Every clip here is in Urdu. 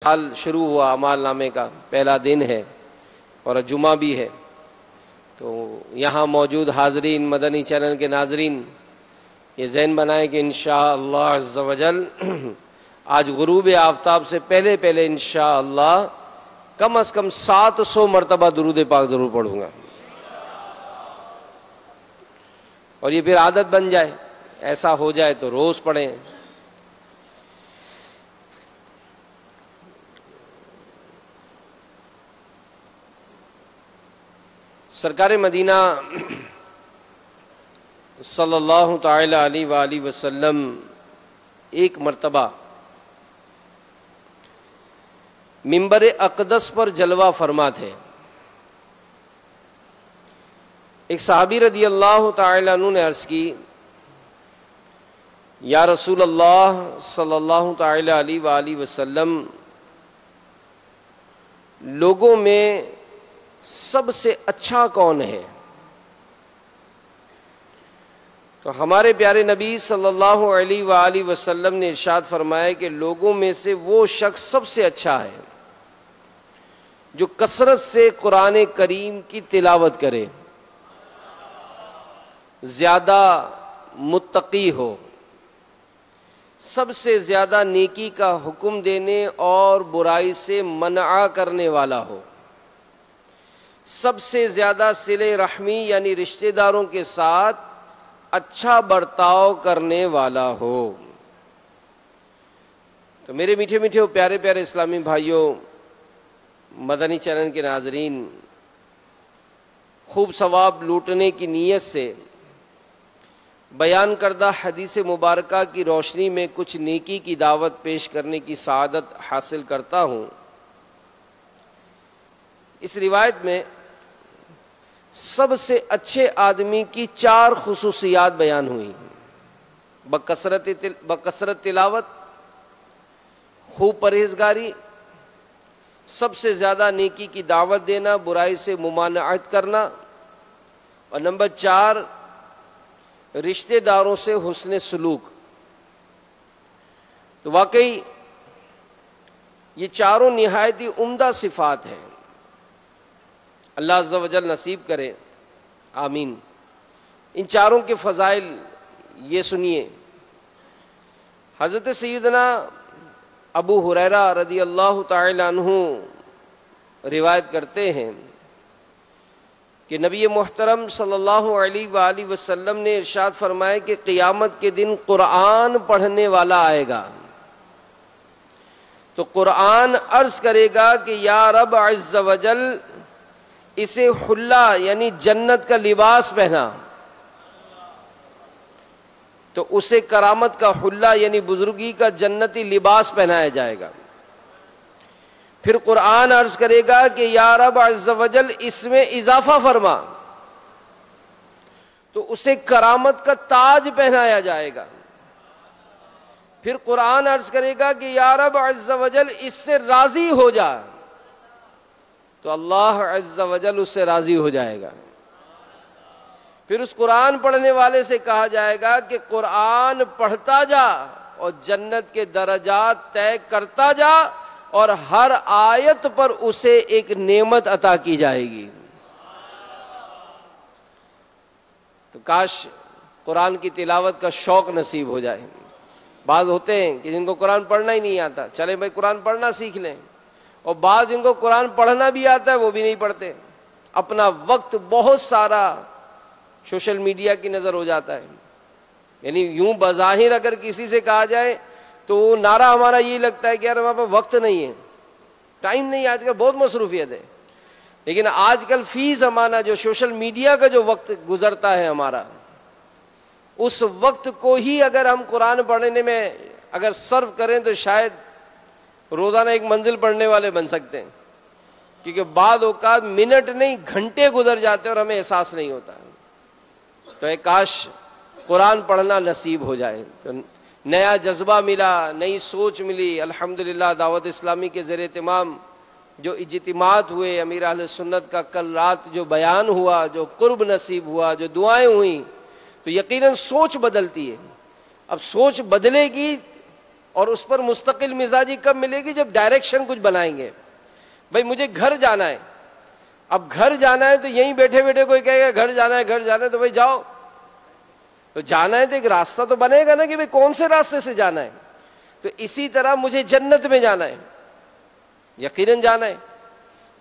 سال شروع ہوا اعمال نامے کا پہلا دن ہے اور جمعہ بھی ہے، تو یہاں موجود حاضرین، مدنی چینل کے ناظرین یہ ذہن بنائیں کہ انشاءاللہ عز و جل آج غروب آفتاب سے پہلے انشاءاللہ کم از کم 700 مرتبہ درود پاک ضرور پڑھوں گا، اور یہ پھر عادت بن جائے، ایسا ہو جائے تو روز پڑھیں۔ سرکار مدینہ صلی اللہ تعالی علیہ وآلہ وسلم ایک مرتبہ منبر اقدس پر جلوہ فرما تھے۔ ایک صحابی رضی اللہ تعالی عنہ نے عرض کی، یا رسول اللہ صلی اللہ تعالی علیہ وآلہ وسلم، لوگوں میں سب سے اچھا کون ہے؟ تو ہمارے پیارے نبی صلی اللہ علیہ وآلہ وسلم نے ارشاد فرمایا کہ لوگوں میں سے وہ شخص سب سے اچھا ہے جو کثرت سے قرآن کریم کی تلاوت کرے، زیادہ متقی ہو، سب سے زیادہ نیکی کا حکم دینے اور برائی سے منع کرنے والا ہو، سب سے زیادہ صلہ رحمی یعنی رشتہ داروں کے ساتھ اچھا برتاؤ کرنے والا ہو۔ تو میرے میٹھے میٹھے اور پیارے پیارے اسلامی بھائیوں، مدنی چینل کے ناظرین، خوب ثواب لوٹنے کی نیت سے بیان کردہ حدیث مبارکہ کی روشنی میں کچھ نیکی کی دعوت پیش کرنے کی سعادت حاصل کرتا ہوں۔ اس روایت میں سب سے اچھے آدمی کی 4 خصوصیات بیان ہوئی: بکثرت تلاوت، خوب پرہیزگاری، سب سے زیادہ نیکی کی دعوت دینا، برائی سے ممانعت کرنا، اور نمبر 4 رشتہ داروں سے حسن سلوک۔ تو واقعی یہ چاروں نہایت ہی عمدہ صفات ہیں۔ اللہ عز و جل نصیب کرے، آمین۔ ان چاروں کے فضائل یہ سنیے۔ حضرت سیدنا ابو ہریرہ رضی اللہ تعالی عنہ روایت کرتے ہیں کہ نبی محترم صلی اللہ علیہ وآلہ وسلم نے ارشاد فرمایا کہ قیامت کے دن قرآن پڑھنے والا آئے گا تو قرآن عرض کرے گا کہ یا رب عز و جل، اسے حلہ یعنی جنت کا لباس پہنا، تو اسے کرامت کا حلہ یعنی بزرگی کا جنتی لباس پہنایا جائے گا۔ پھر قرآن عرض کرے گا کہ یا رب عز و جل، اس میں اضافہ فرما، تو اسے کرامت کا تاج پہنایا جائے گا۔ پھر قرآن عرض کرے گا کہ یا رب عز و جل، اس سے راضی ہو جا، تو اللہ عز و جل اس سے راضی ہو جائے گا۔ پھر اس قرآن پڑھنے والے سے کہا جائے گا کہ قرآن پڑھتا جا اور جنت کے درجات طے کرتا جا، اور ہر آیت پر اسے ایک نعمت عطا کی جائے گی۔ تو کاش قرآن کی تلاوت کا شوق نصیب ہو جائے۔ بعض ہوتے ہیں کہ جن کو قرآن پڑھنا ہی نہیں آتا، چلے بھائی قرآن پڑھنا سیکھ لیں، اور بعض جن کو قرآن پڑھنا بھی آتا ہے وہ بھی نہیں پڑھتے، اپنا وقت بہت سارا سوشل میڈیا کی نظر ہو جاتا ہے۔ یعنی یوں بظاہر اگر کسی سے کہا جائے تو نعرہ ہمارا یہی لگتا ہے کہ یار ہمارے پاس وقت نہیں ہے، ٹائم نہیں، آج کل بہت مصروفیت ہے۔ لیکن آج کل فی زمانہ جو سوشل میڈیا کا جو وقت گزرتا ہے ہمارا، اس وقت کو ہی اگر ہم قرآن پڑھنے میں اگر صرف کریں تو شاید روزانہ ایک منزل پڑھنے والے بن سکتے ہیں، کیونکہ بعض اوقات منٹ نہیں گھنٹے گزر جاتے اور ہمیں احساس نہیں ہوتا۔ تو ایک کاش قرآن پڑھنا نصیب ہو جائے، تو نیا جذبہ ملا، نئی سوچ ملی۔ الحمدللہ دعوت اسلامی کے زیر اہتمام جو اجتماعات ہوئے، امیر اہل سنت کا کل رات جو بیان ہوا، جو قرب نصیب ہوا، جو دعائیں ہوئیں، تو یقیناً سوچ بدلتی ہے۔ اب سوچ بدلے گی اور اس پر مستقل مزاجی کب ملے گی؟ جب ڈائریکشن کچھ بنائیں گے. بھائی مجھے گھر جانا ہے، اب گھر جانا ہے تو یہیں بیٹھے بیٹھے کوئی کہے گا گھر جانا ہے، گھر جانا ہے، تو بھائی جاؤ. تو جانا ہے تو ایک راستہ تو بنے گا نا کہ بھائی کون سے راستے سے جانا ہے. تو اسی طرح مجھے جنت میں جانا ہے، یقیناً جانا ہے،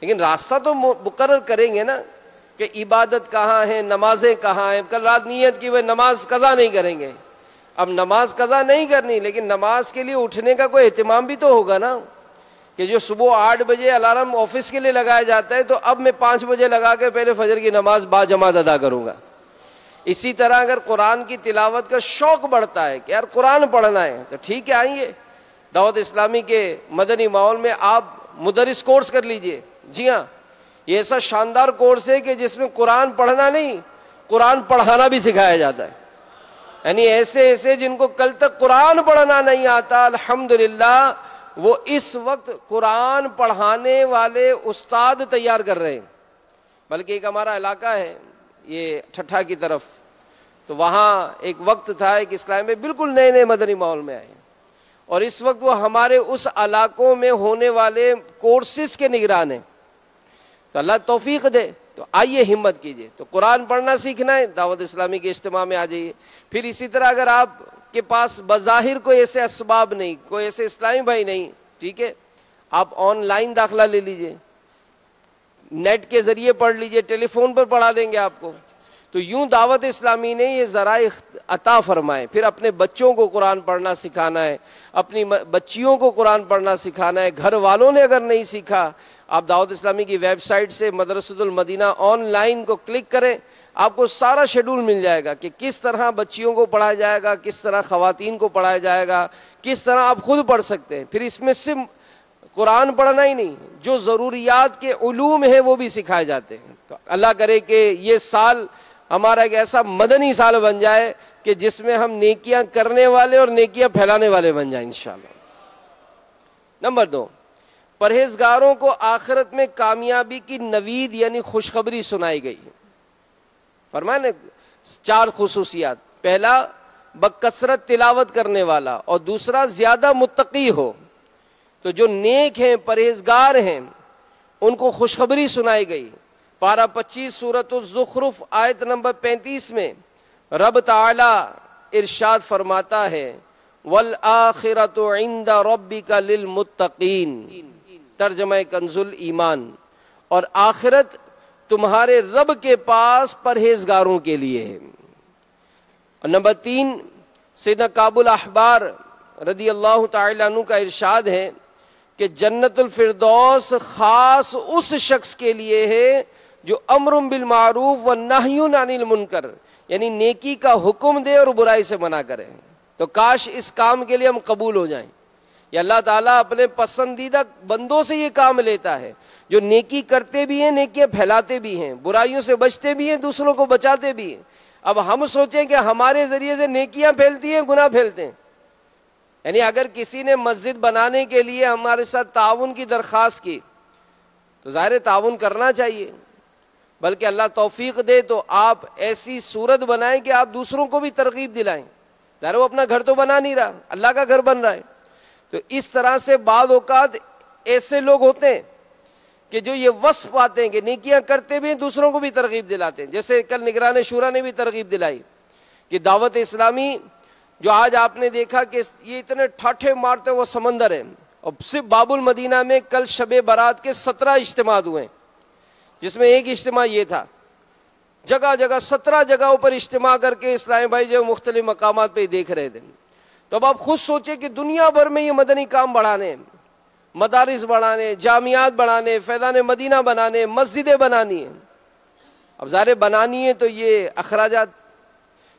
لیکن راستہ تو مقرر کریں گے نا کہ عبادت کہاں ہے، نمازیں کہاں ہیں. کل رات نیت کی وہ نماز قضا نہیں کریں گے. اب نماز قضا نہیں کرنی، لیکن نماز کے لیے اٹھنے کا کوئی اہتمام بھی تو ہوگا نا، کہ جو صبح 8 بجے الارم آفس کے لیے لگایا جاتا ہے تو اب میں 5 بجے لگا کے پہلے فجر کی نماز با جماعت ادا کروں گا. اسی طرح اگر قرآن کی تلاوت کا شوق بڑھتا ہے کہ یار قرآن پڑھنا ہے تو ٹھیک ہے، آئیے دعوت اسلامی کے مدنی ماحول میں آپ مدرس کورس کر لیجئے. جی ہاں، یہ ایسا شاندار کورس ہے کہ جس میں قرآن پڑھنا نہیں، قرآن پڑھانا بھی سکھایا جاتا ہے. یعنی ایسے جن کو کل تک قرآن پڑھنا نہیں آتا، الحمدللہ وہ اس وقت قرآن پڑھانے والے استاد تیار کر رہے ہیں. بلکہ ایک ہمارا علاقہ ہے یہ ٹھٹھا کی طرف، تو وہاں ایک وقت تھا ایک اسلام میں بالکل نئے نئے مدنی ماحول میں آئے، اور اس وقت وہ ہمارے اس علاقوں میں ہونے والے کورسز کے نگران ہیں. تو اللہ توفیق دے، تو آئیے ہمت کیجئے. تو قرآن پڑھنا سیکھنا ہے، دعوت اسلامی کے اجتماع میں آ جائیے. پھر اسی طرح اگر آپ کے پاس بظاہر کوئی ایسے اسباب نہیں، کوئی ایسے اسلامی بھائی نہیں، ٹھیک ہے، آپ آن لائن داخلہ لے لیجئے، نیٹ کے ذریعے پڑھ لیجئے، ٹیلی فون پر پڑھا دیں گے آپ کو. تو یوں دعوت اسلامی نے یہ ذرائع عطا فرمائے. پھر اپنے بچوں کو قرآن پڑھنا سکھانا ہے، اپنی بچیوں کو قرآن پڑھنا سکھانا ہے. گھر والوں نے اگر نہیں سیکھا، آپ دعوت اسلامی کی ویب سائٹ سے مدرسۃ المدینہ آن لائن کو کلک کریں، آپ کو سارا شیڈول مل جائے گا کہ کس طرح بچیوں کو پڑھایا جائے گا، کس طرح خواتین کو پڑھایا جائے گا، کس طرح آپ خود پڑھ سکتے ہیں. پھر اس میں صرف قرآن پڑھنا ہی نہیں، جو ضروریات کے علوم ہیں وہ بھی سکھائے جاتے ہیں. تو اللہ کرے کہ یہ سال ہمارا ایک ایسا مدنی سال بن جائے کہ جس میں ہم نیکیاں کرنے والے اور نیکیاں پھیلانے والے بن جائیں انشاءاللہ. نمبر 2، پرہیزگاروں کو آخرت میں کامیابی کی نوید یعنی خوشخبری سنائی گئی. فرمایا نا 4 خصوصیات. پہلا، بکثرت تلاوت کرنے والا، اور دوسرا زیادہ متقی ہو. تو جو نیک ہیں، پرہیزگار ہیں، ان کو خوشخبری سنائی گئی. پارہ 25 سورۃ الزخرف آیت نمبر 35 میں رب تعالی ارشاد فرماتا ہے وَالْآخِرَةُ عِنْدَ رَبِّكَ لِلْمُتَّقِينَ، ترجمہ کنز الایمان، اور آخرت تمہارے رب کے پاس پرہیزگاروں کے لیے ہے. اور نمبر 3، سیدنا کعب الاحبار رضی اللہ تعالی عنہ کا ارشاد ہے کہ جنت الفردوس خاص اس شخص کے لیے ہے جو امر بالمعروف ونہی عن المنکر، یعنی نیکی کا حکم دے اور برائی سے منع کرے. تو کاش اس کام کے لیے ہم قبول ہو جائیں. یہ اللہ تعالیٰ اپنے پسندیدہ بندوں سے یہ کام لیتا ہے جو نیکی کرتے بھی ہیں، نیکیاں پھیلاتے بھی ہیں، برائیوں سے بچتے بھی ہیں، دوسروں کو بچاتے بھی ہیں. اب ہم سوچیں کہ ہمارے ذریعے سے نیکیاں پھیلتی ہیں، گناہ پھیلتے ہیں. یعنی اگر کسی نے مسجد بنانے کے لیے ہمارے ساتھ تعاون کی درخواست کی تو ظاہر تعاون کرنا چاہیے، بلکہ اللہ توفیق دے تو آپ ایسی صورت بنائیں کہ آپ دوسروں کو بھی ترغیب دلائیں. ظاہر وہ اپنا گھر تو بنا نہیں رہا، اللہ کا گھر بن رہا ہے. تو اس طرح سے بعض اوقات ایسے لوگ ہوتے ہیں کہ جو یہ وصف پاتے ہیں کہ نیکیاں کرتے بھی ہیں، دوسروں کو بھی ترغیب دلاتے ہیں. جیسے کل نگران شورا نے بھی ترغیب دلائی کہ دعوت اسلامی جو آج آپ نے دیکھا کہ یہ اتنے ٹھاٹھے مارتے وہ سمندر ہے، اور صرف باب المدینہ میں کل شب برات کے 17 اجتماع ہوئے، جس میں ایک اجتماع یہ تھا. جگہ جگہ 17 جگہوں پر اجتماع کر کے اسلامی بھائی جو مختلف مقامات پہ دیکھ رہے تھے. تو اب آپ خود سوچیں کہ دنیا بھر میں یہ مدنی کام بڑھانے، مدارس بڑھانے، جامعات بڑھانے، فیضان مدینہ بنانے، مسجدیں بنانی ہیں. اب ظاہر بنانی ہے تو یہ اخراجات.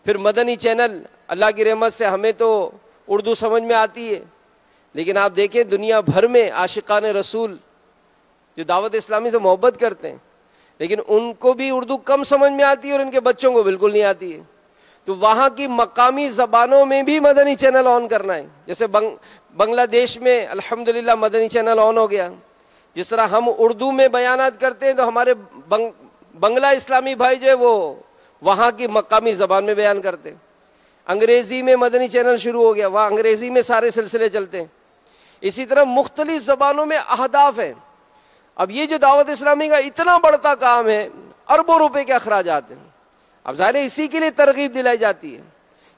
پھر مدنی چینل، اللہ کی رحمت سے ہمیں تو اردو سمجھ میں آتی ہے، لیکن آپ دیکھیں دنیا بھر میں عاشقان رسول جو دعوت اسلامی سے محبت کرتے ہیں، لیکن ان کو بھی اردو کم سمجھ میں آتی ہے اور ان کے بچوں کو بالکل نہیں آتی ہے. تو وہاں کی مقامی زبانوں میں بھی مدنی چینل آن کرنا ہے. جیسے بنگلہ دیش میں الحمدللہ مدنی چینل آن ہو گیا. جس طرح ہم اردو میں بیانات کرتے ہیں تو ہمارے بنگلہ اسلامی بھائی جو ہے وہ وہاں کی مقامی زبان میں بیان کرتے ہیں. انگریزی میں مدنی چینل شروع ہو گیا، وہاں انگریزی میں سارے سلسلے چلتے ہیں. اسی طرح مختلف زبانوں میں اہداف ہیں. اب یہ جو دعوت اسلامی کا اتنا بڑھتا کام ہے، اربوں روپے کے اخراجات ہیں. اب ظاہر ہے اسی کے لیے ترغیب دلائی جاتی ہے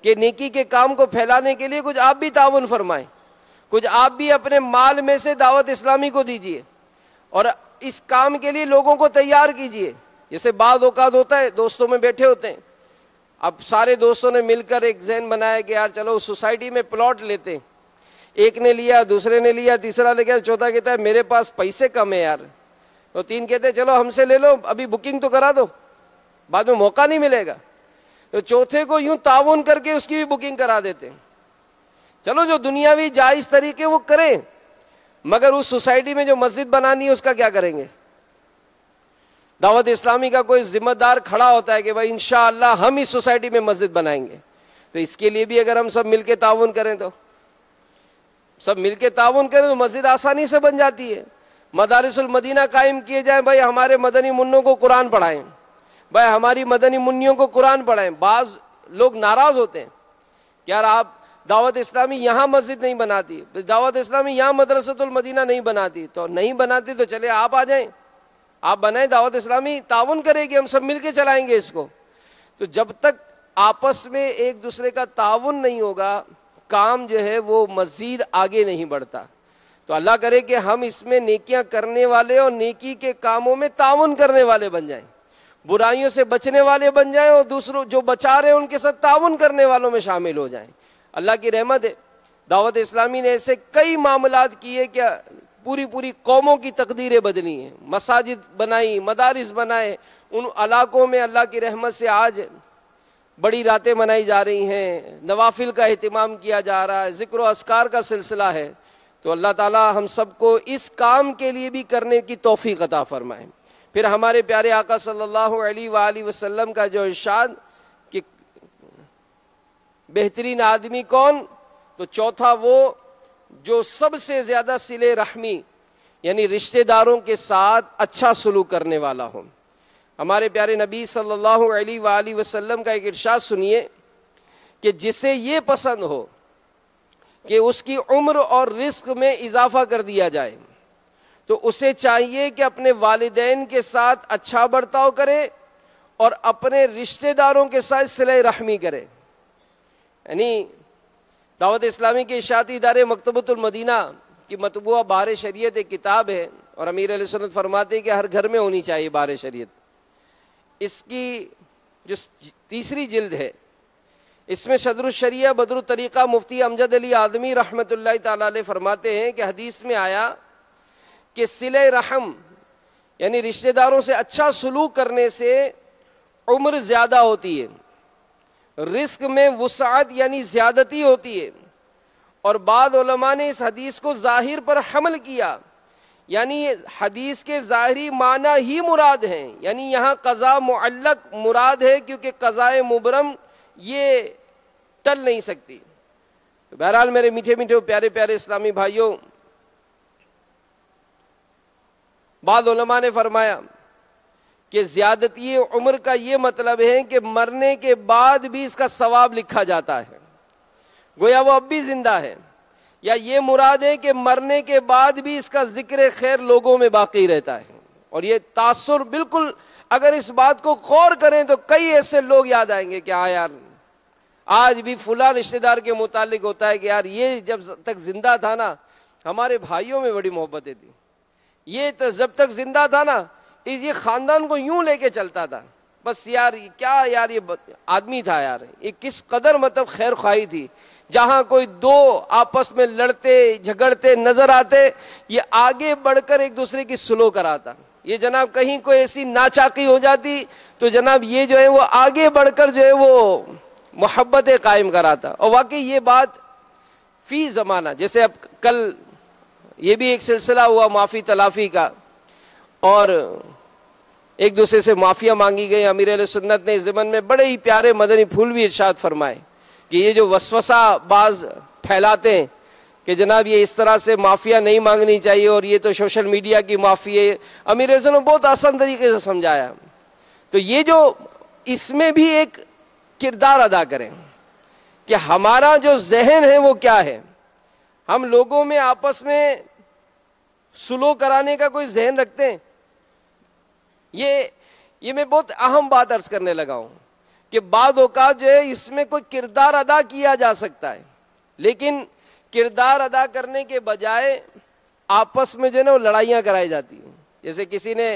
کہ نیکی کے کام کو پھیلانے کے لیے کچھ آپ بھی تعاون فرمائیں، کچھ آپ بھی اپنے مال میں سے دعوت اسلامی کو دیجئے اور اس کام کے لیے لوگوں کو تیار کیجئے. جیسے بعض اوقات ہوتا ہے دوستوں میں بیٹھے ہوتے ہیں، اب سارے دوستوں نے مل کر ایک ذہن بنایا کہ یار چلو سوسائٹی میں پلاٹ لیتے ہیں. ایک نے لیا، دوسرے نے لیا، تیسرا لے گیا، چوتھا کہتا ہے میرے پاس پیسے کم ہے یار، تو تین کہتے ہیں چلو ہم سے لے لو، ابھی بکنگ تو کرا دو، بعد میں موقع نہیں ملے گا. تو چوتھے کو یوں تعاون کر کے اس کی بھی بکنگ کرا دیتے ہیں. چلو جو دنیاوی جائز طریقے وہ کریں، مگر اس سوسائٹی میں جو مسجد بنانی ہے اس کا کیا کریں گے؟ دعوت اسلامی کا کوئی ذمہ دار کھڑا ہوتا ہے کہ بھائی انشاءاللہ ہم اس سوسائٹی میں مسجد بنائیں گے. تو اس کے لیے بھی اگر ہم سب مل کے تعاون کریں تو سب مل کے تعاون کریں تو مسجد آسانی سے بن جاتی ہے. مدارس المدینہ قائم کیے جائیں، بھائی ہمارے مدنی منوں کو قرآن پڑھائیں، بھائی ہماری مدنی منیوں کو قرآن پڑھائیں. بعض لوگ ناراض ہوتے ہیں کہ یار آپ دعوت اسلامی یہاں مسجد نہیں بناتی، دعوت اسلامی یہاں مدرسۃ المدینہ نہیں بناتی. تو نہیں بناتی تو چلے آپ آ جائیں، آپ بنائیں، دعوت اسلامی تعاون کرے گی، ہم سب مل کے چلائیں گے اس کو. تو جب تک آپس میں ایک دوسرے کا تعاون نہیں ہوگا، کام جو ہے وہ مزید آگے نہیں بڑھتا. تو اللہ کرے کہ ہم اس میں نیکیاں کرنے والے اور نیکی کے کاموں میں تعاون کرنے والے بن جائیں، برائیوں سے بچنے والے بن جائیں اور دوسروں جو بچا رہے ہیں ان کے ساتھ تعاون کرنے والوں میں شامل ہو جائیں. اللہ کی رحمت ہے، دعوت اسلامی نے ایسے کئی معاملات کیے کہ پوری قوموں کی تقدیریں بدلی ہیں. مساجد بنائی، مدارس بنائے، ان علاقوں میں اللہ کی رحمت سے آج بڑی راتیں منائی جا رہی ہیں، نوافل کا اہتمام کیا جا رہا ہے، ذکر و اذکار کا سلسلہ ہے. تو اللہ تعالی ہم سب کو اس کام کے لیے بھی کرنے کی توفیق عطا فرمائے. پھر ہمارے پیارے آقا صلی اللہ علیہ وآلہ وسلم کا جو ارشاد کہ بہترین آدمی کون، تو چوتھا وہ جو سب سے زیادہ صلہ رحمی یعنی رشتہ داروں کے ساتھ اچھا سلوک کرنے والا ہو. ہمارے پیارے نبی صلی اللہ علیہ وآلہ وسلم کا ایک ارشاد سنیے کہ جسے یہ پسند ہو کہ اس کی عمر اور رزق میں اضافہ کر دیا جائے تو اسے چاہیے کہ اپنے والدین کے ساتھ اچھا برتاؤ کرے اور اپنے رشتہ داروں کے ساتھ صلہ رحمی کرے. یعنی دعوت اسلامی کے اشاعتی ادارے مکتبۃ المدینہ کی مطبوعہ بہار شریعت ایک کتاب ہے، اور امیر علیہ سنت فرماتے ہیں کہ ہر گھر میں ہونی چاہیے بہار شریعت. اس کی جو تیسری جلد ہے، اس میں صدر الشریعہ بدر الطریقہ مفتی امجد علی آدمی رحمۃ اللہ تعالی علیہ فرماتے ہیں کہ حدیث میں آیا کہ صلہ رحم یعنی رشتہ داروں سے اچھا سلوک کرنے سے عمر زیادہ ہوتی ہے، رزق میں وسعت یعنی زیادتی ہوتی ہے. اور بعض علماء نے اس حدیث کو ظاہر پر حمل کیا، یعنی حدیث کے ظاہری معنی ہی مراد ہیں، یعنی یہاں قضا معلق مراد ہے کیونکہ قضاء مبرم یہ ٹل نہیں سکتی. تو بہرحال میرے میٹھے میٹھے پیارے پیارے اسلامی بھائیوں، بعض علماء نے فرمایا کہ زیادتی عمر کا یہ مطلب ہے کہ مرنے کے بعد بھی اس کا ثواب لکھا جاتا ہے، گویا وہ اب بھی زندہ ہے. یا یہ مراد ہے کہ مرنے کے بعد بھی اس کا ذکر خیر لوگوں میں باقی رہتا ہے. اور یہ تاثر بالکل اگر اس بات کو غور کریں تو کئی ایسے لوگ یاد آئیں گے کہ ہاں یار آج بھی فلاں رشتہ دار کے متعلق ہوتا ہے کہ یار یہ جب تک زندہ تھا نا ہمارے بھائیوں میں بڑی محبتیں تھیں، یہ جب تک زندہ تھا نا یہ خاندان کو یوں لے کے چلتا تھا، بس یار کیا یار یہ آدمی تھا یار، یہ کس قدر مطلب خیر خواہی تھی. جہاں کوئی دو آپس میں لڑتے جھگڑتے نظر آتے یہ آگے بڑھ کر ایک دوسرے کی سلو کراتا. یہ جناب کہیں کوئی ایسی ناچاقی ہو جاتی تو جناب یہ جو ہے وہ آگے بڑھ کر جو ہے وہ محبتیں قائم کراتا. اور واقعی یہ بات فی زمانہ، جیسے اب کل یہ بھی ایک سلسلہ ہوا معافی تلافی کا اور ایک دوسرے سے معافیاں مانگی گئی. امیر علیہ سنت نے اس ضمن میں بڑے ہی پیارے مدنی پھول بھی ارشاد فرمائے کہ یہ جو وسوسہ باز پھیلاتے ہیں کہ جناب یہ اس طرح سے معافیاں نہیں مانگنی چاہیے اور یہ تو سوشل میڈیا کی معافی ہے، امیر علیہ نے بہت آسان طریقے سے سمجھایا. تو یہ جو اس میں بھی ایک کردار ادا کریں کہ ہمارا جو ذہن ہے وہ کیا ہے. ہم لوگوں میں آپس میں سلو کرانے کا کوئی ذہن رکھتے ہیں. یہ میں بہت اہم بات عرض کرنے لگا ہوں کہ بعض اوقات جو ہے اس میں کوئی کردار ادا کیا جا سکتا ہے، لیکن کردار ادا کرنے کے بجائے آپس میں جو ہے نا وہ لڑائیاں کرائی جاتی ہیں. جیسے کسی نے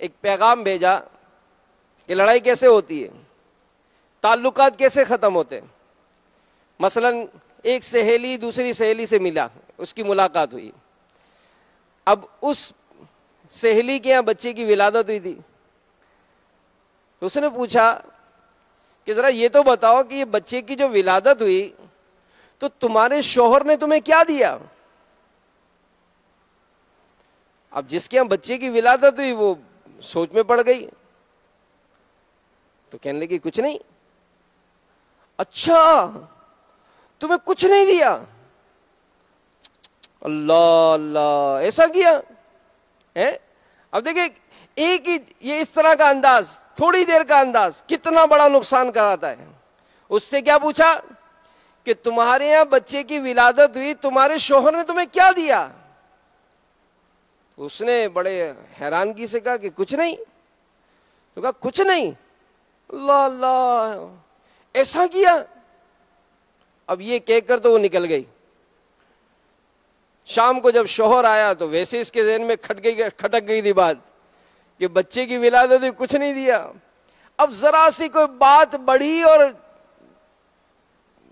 ایک پیغام بھیجا کہ لڑائی کیسے ہوتی ہے، تعلقات کیسے ختم ہوتے ہیں. مثلا ایک سہیلی دوسری سہیلی سے ملا، اس کی ملاقات ہوئی. اب اس سہیلی کے یہاں بچے کی ولادت ہوئی تھی، تو اس نے پوچھا کہ ذرا یہ تو بتاؤ کہ یہ بچے کی جو ولادت ہوئی تو تمہارے شوہر نے تمہیں کیا دیا؟ اب جس کے یہاں بچے کی ولادت ہوئی وہ سوچ میں پڑ گئی، تو کہنے لگی کچھ نہیں. اچھا تمہیں کچھ نہیں دیا؟ اللہ اللہ، ایسا کیا ہے؟ اب دیکھیں ایک ہی یہ اس طرح کا انداز، تھوڑی دیر کا انداز کتنا بڑا نقصان کراتا ہے. اس سے کیا پوچھا کہ تمہارے یہاں بچے کی ولادت ہوئی، تمہارے شوہر نے تمہیں کیا دیا؟ اس نے بڑے حیرانگی سے کہا کہ کچھ نہیں. تو کہا کچھ نہیں؟ اللہ اللہ، ایسا کیا؟ اب یہ کہہ کر تو وہ نکل گئی. شام کو جب شوہر آیا تو ویسے اس کے ذہن میں کھٹک گئی تھی بات کہ بچے کی ولادت ہوئی کچھ نہیں دیا. اب ذرا سی کوئی بات بڑھی اور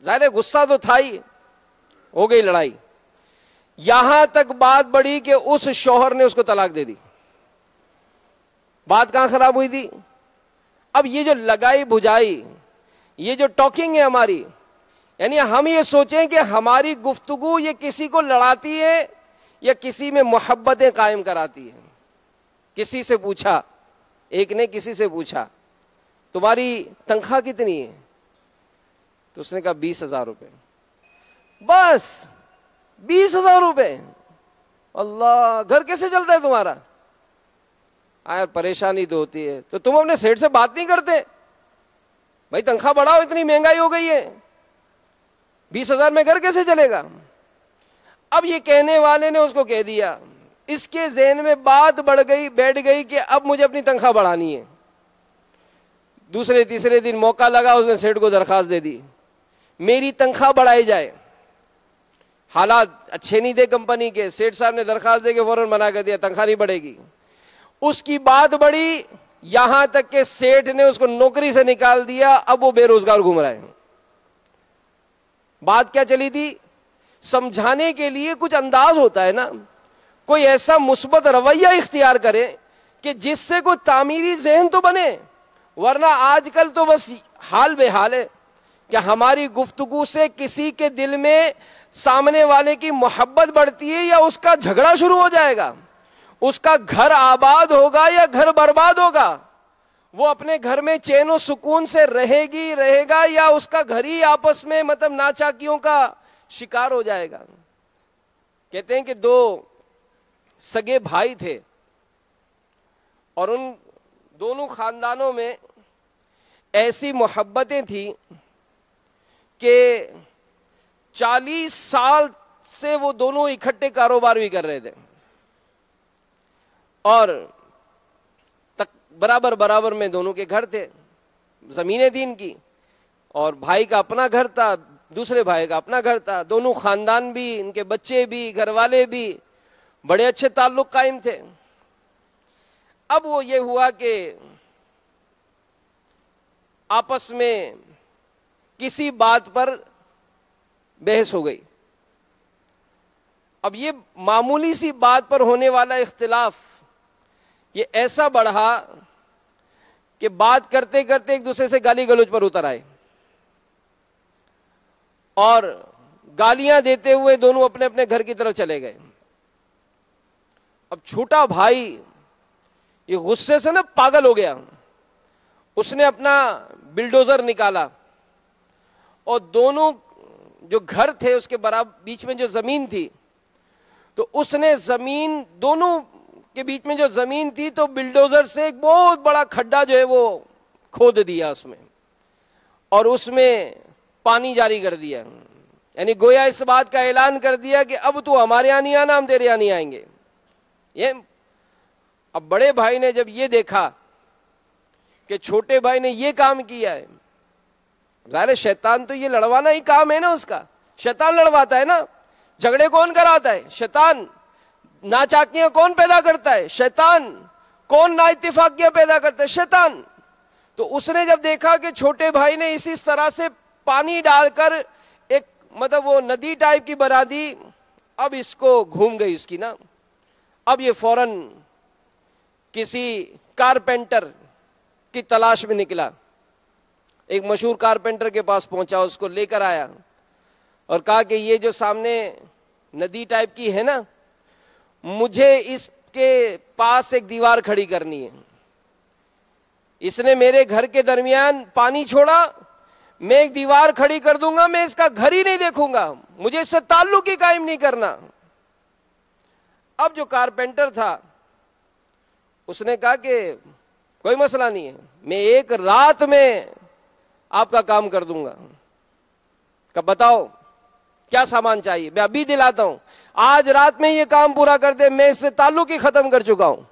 ظاہر غصہ تو تھا ہی، ہو گئی لڑائی. یہاں تک بات بڑھی کہ اس شوہر نے اس کو طلاق دے دی. بات کہاں خراب ہوئی تھی؟ اب یہ جو لگائی بجائی، یہ جو ٹاکنگ ہے ہماری، یعنی ہم یہ سوچیں کہ ہماری گفتگو یہ کسی کو لڑاتی ہے یا کسی میں محبتیں قائم کراتی ہے. کسی سے پوچھا، ایک نے کسی سے پوچھا تمہاری تنخواہ کتنی ہے؟ تو اس نے کہا 20,000 روپے. بس 20,000 روپے؟ اللہ، گھر کیسے چلتا ہے تمہارا؟ یار پریشانی تو ہوتی ہے. تو تم اپنے سیٹ سے بات نہیں کرتے؟ بھائی تنخواہ بڑھاؤ، اتنی مہنگائی ہو گئی ہے، 20,000 میں گھر کیسے چلے گا؟ اب یہ کہنے والے نے اس کو کہہ دیا، اس کے ذہن میں بات بیٹھ گئی کہ اب مجھے اپنی تنخواہ بڑھانی ہے. دوسرے تیسرے دن موقع لگا، اس نے سیٹ کو درخواست دے دی میری تنخواہ بڑھائی جائے. حالات اچھے نہیں تھے کمپنی کے، سیٹ صاحب نے درخواست دے کے فوراً منع کر دیا، تنخواہ نہیں بڑھے گی. اس کی بات بڑھی یہاں تک کہ سیٹ نے اس کو نوکری سے نکال دیا. اب وہ بے روزگار گھوم رہا ہے. بات کیا چلی تھی؟ سمجھانے کے لیے کچھ انداز ہوتا ہے نا، کوئی ایسا مثبت رویہ اختیار کرے کہ جس سے کوئی تعمیری ذہن تو بنے. ورنہ آج کل تو بس حال بے حال ہے کہ ہماری گفتگو سے کسی کے دل میں سامنے والے کی محبت بڑھتی ہے یا اس کا جھگڑا شروع ہو جائے گا. اس کا گھر آباد ہوگا یا گھر برباد ہوگا. وہ اپنے گھر میں چین و سکون سے رہے گا یا اس کا گھر ہی آپس میں مطلب ناچاکیوں کا شکار ہو جائے گا. کہتے ہیں کہ 2 سگے بھائی تھے اور ان دونوں خاندانوں میں ایسی محبتیں تھیں کہ 40 سال سے وہ دونوں اکٹھے کاروبار بھی کر رہے تھے اور برابر میں دونوں کے گھر تھے، زمینیں تھیں ان کی، اور بھائی کا اپنا گھر تھا، دوسرے بھائی کا اپنا گھر تھا. دونوں خاندان بھی، ان کے بچے بھی، گھر والے بھی، بڑے اچھے تعلق قائم تھے. اب وہ یہ ہوا کہ آپس میں کسی بات پر بحث ہو گئی. اب یہ معمولی سی بات پر ہونے والا اختلاف یہ ایسا بڑھا کہ بات کرتے کرتے ایک دوسرے سے گالی گلوچ پر اتر آئے اور گالیاں دیتے ہوئے دونوں اپنے اپنے گھر کی طرف چلے گئے. اب چھوٹا بھائی یہ غصے سے نا پاگل ہو گیا. اس نے اپنا بلڈوزر نکالا اور دونوں جو گھر تھے اس کے بیچ میں جو زمین تھی تو اس نے زمین دونوں کے بیچ میں جو زمین تھی تو بلڈوزر سے ایک بہت بڑا کھڈا جو ہے وہ کھود دیا اس میں، اور اس میں پانی جاری کر دیا، یعنی گویا اس بات کا اعلان کر دیا کہ اب تو ہمارے یہاں نہیں آنا، ہم تیرے یہاں نہیں آئیں گے۔ یہ اب بڑے بھائی نے جب یہ دیکھا کہ چھوٹے بھائی نے یہ کام کیا ہے، ظاہر شیطان تو یہ لڑوانا ہی کام ہے نا اس کا، شیطان لڑواتا ہے نا، جھگڑے کون کراتا ہے؟ شیطان۔ ناچاکیاں کون پیدا کرتا ہے؟ شیطان۔ کون نا اتفاقیاں پیدا کرتا ہے؟ شیطان۔ تو اس نے جب دیکھا کہ چھوٹے بھائی نے اسی طرح سے پانی ڈال کر ایک مطلب وہ ندی ٹائپ کی بنا دی، اب اس کو گھوم گئی اس کی نا، اب یہ فوراً کسی کارپینٹر کی تلاش میں نکلا، ایک مشہور کارپینٹر کے پاس پہنچا، اس کو لے کر آیا اور کہا کہ یہ جو سامنے ندی ٹائپ کی ہے نا، مجھے اس کے پاس ایک دیوار کھڑی کرنی ہے، اس نے میرے گھر کے درمیان پانی چھوڑا، میں ایک دیوار کھڑی کر دوں گا، میں اس کا گھر ہی نہیں دیکھوں گا، مجھے اس سے تعلق ہی قائم نہیں کرنا۔ اب جو کارپینٹر تھا اس نے کہا کہ کوئی مسئلہ نہیں ہے، میں ایک رات میں آپ کا کام کر دوں گا۔ کہ بتاؤ کیا سامان چاہیے، میں ابھی دلاتا ہوں، آج رات میں یہ کام پورا کر دے، میں اس سے تعلق ہی ختم کر چکا ہوں۔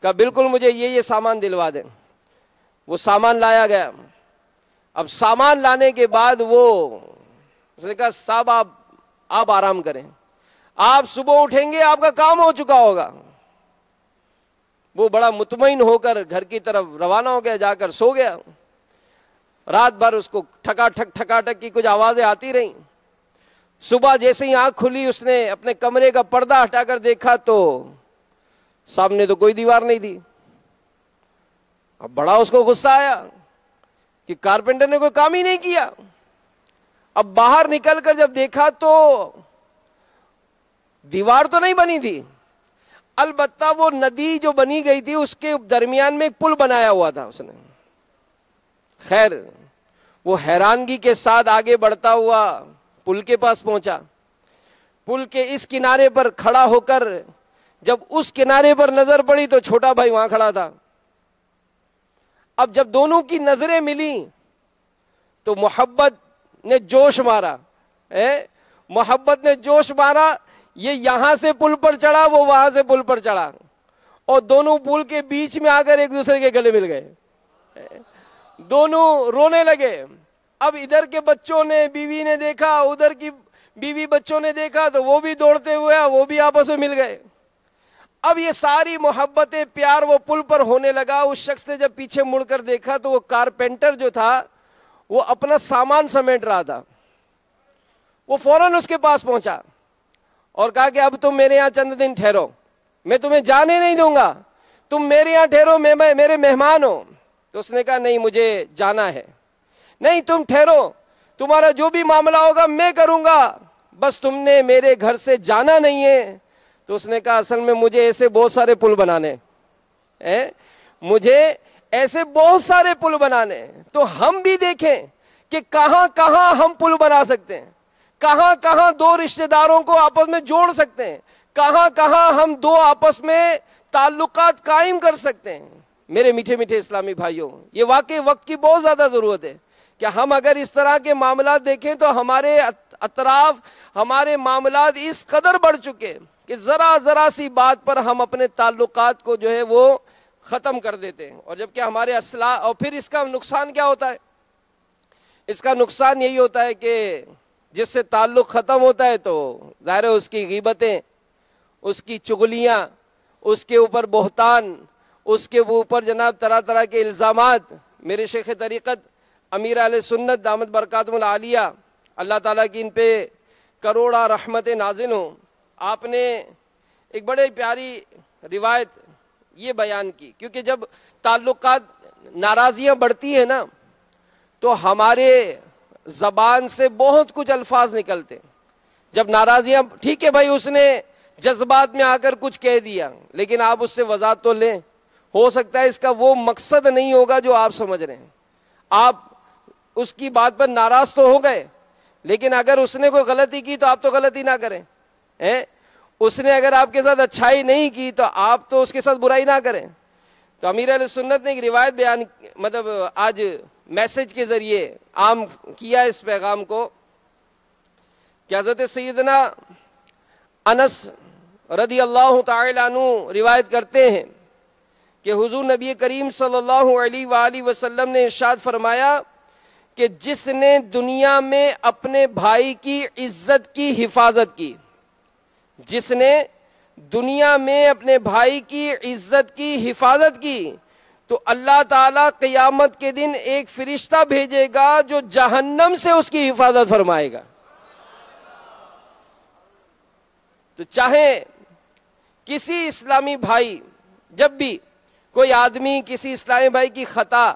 کہ بالکل مجھے یہ سامان دلوا دیں۔ وہ سامان لایا گیا۔ اب سامان لانے کے بعد اس نے کہا صاحب آپ آرام کریں، آپ صبح اٹھیں گے آپ کا کام ہو چکا ہوگا۔ وہ بڑا مطمئن ہو کر گھر کی طرف روانہ ہو گیا، جا کر سو گیا۔ رات بھر اس کو ٹھکا ٹھک کی کچھ آوازیں آتی رہیں۔ صبح جیسے ہی آنکھ کھلی اس نے اپنے کمرے کا پردہ ہٹا کر دیکھا تو سامنے تو کوئی دیوار نہیں تھی۔ اب بڑا اس کو غصہ آیا کہ کارپینٹر نے کوئی کام ہی نہیں کیا۔ اب باہر نکل کر جب دیکھا تو دیوار تو نہیں بنی تھی، البتہ وہ ندی جو بنی گئی تھی اس کے درمیان میں ایک پل بنایا ہوا تھا اس نے۔ خیر وہ حیرانگی کے ساتھ آگے بڑھتا ہوا پل کے پاس پہنچا۔ پل کے اس کنارے پر کھڑا ہو کر جب اس کنارے پر نظر پڑی تو چھوٹا بھائی وہاں کھڑا تھا۔ اب جب دونوں کی نظریں ملیں تو محبت نے جوش مارا، محبت نے جوش مارا، یہ یہاں سے پل پر چڑھا، وہ وہاں سے پل پر چڑھا، اور دونوں پل کے بیچ میں آ کر ایک دوسرے کے گلے مل گئے، دونوں رونے لگے۔ اب ادھر کے بچوں نے بیوی نے دیکھا، ادھر کی بیوی بچوں نے دیکھا تو وہ بھی دوڑتے ہوئے وہ بھی آپس میں مل گئے۔ اب یہ ساری محبتیں پیار وہ پل پر ہونے لگا۔ اس شخص نے جب پیچھے مڑ کر دیکھا تو وہ کارپینٹر جو تھا وہ اپنا سامان سمیٹ رہا تھا۔ وہ فوراً اس کے پاس پہنچا اور کہا کہ اب تم میرے یہاں چند دن ٹھہرو، میں تمہیں جانے نہیں دوں گا، تم میرے یہاں ٹھہرو، میرے مہمان ہو۔ تو اس نے کہا نہیں مجھے جانا ہے۔ نہیں تم ٹھہرو، تمہارا جو بھی معاملہ ہوگا میں کروں گا، بس تم نے میرے گھر سے جانا نہیں ہے۔ تو اس نے کہا اصل میں مجھے ایسے بہت سارے پل بنانے، مجھے ایسے بہت سارے پل بنانے، تو ہم بھی دیکھیں کہ کہاں کہاں ہم پل بنا سکتے ہیں، کہاں کہاں دو رشتہ داروں کو آپس میں جوڑ سکتے ہیں، کہاں کہاں ہم دو آپس میں تعلقات قائم کر سکتے ہیں۔ میرے میٹھے میٹھے اسلامی بھائیوں، یہ واقعی وقت کی بہت زیادہ ضرورت ہے کہ ہم اگر اس طرح کے معاملات دیکھیں تو ہمارے اطراف ہمارے معاملات اس قدر بڑھ چکے کہ ذرا سی بات پر ہم اپنے تعلقات کو جو ہے وہ ختم کر دیتے ہیں، اور جبکہ ہمارے اور پھر اس کا نقصان کیا ہوتا ہے؟ اس کا نقصان یہی ہوتا ہے کہ جس سے تعلق ختم ہوتا ہے تو ظاہر ہے اس کی غیبتیں، اس کی چغلیاں، اس کے اوپر بہتان، اس کے اوپر جناب طرح طرح کے الزامات۔ میرے شیخ طریقت امیر اہل سنت دامت برکاتہم العالیہ، اللہ تعالیٰ کی ان پہ کروڑا رحمت نازل ہوں، آپ نے ایک بڑے پیاری روایت یہ بیان کی، کیونکہ جب تعلقات ناراضیاں بڑھتی ہیں نا تو ہمارے زبان سے بہت کچھ الفاظ نکلتے ہیں۔ جب ناراضیاں، ٹھیک ہے بھائی اس نے جذبات میں آ کر کچھ کہہ دیا، لیکن آپ اس سے وضاحت تو لیں، ہو سکتا ہے اس کا وہ مقصد نہیں ہوگا جو آپ سمجھ رہے ہیں، آپ اس کی بات پر ناراض تو ہو گئے، لیکن اگر اس نے کوئی غلطی کی تو آپ تو غلطی نہ کریں، اس نے اگر آپ کے ساتھ اچھائی نہیں کی تو آپ تو اس کے ساتھ برائی نہ کریں۔ تو امیر اہل سنت نے ایک روایت بیان، مطلب آج میسج کے ذریعے عام کیا اس پیغام کو کہ حضرت سیدنا انس رضی اللہ تعالی عنہ روایت کرتے ہیں کہ حضور نبی کریم صلی اللہ علیہ وآلہ وسلم نے ارشاد فرمایا کہ جس نے دنیا میں اپنے بھائی کی عزت کی حفاظت کی، جس نے دنیا میں اپنے بھائی کی عزت کی حفاظت کی، تو اللہ تعالیٰ قیامت کے دن ایک فرشتہ بھیجے گا جو جہنم سے اس کی حفاظت فرمائے گا۔ تو چاہے کسی اسلامی بھائی، جب بھی کوئی آدمی کسی اسلامی بھائی کی خطا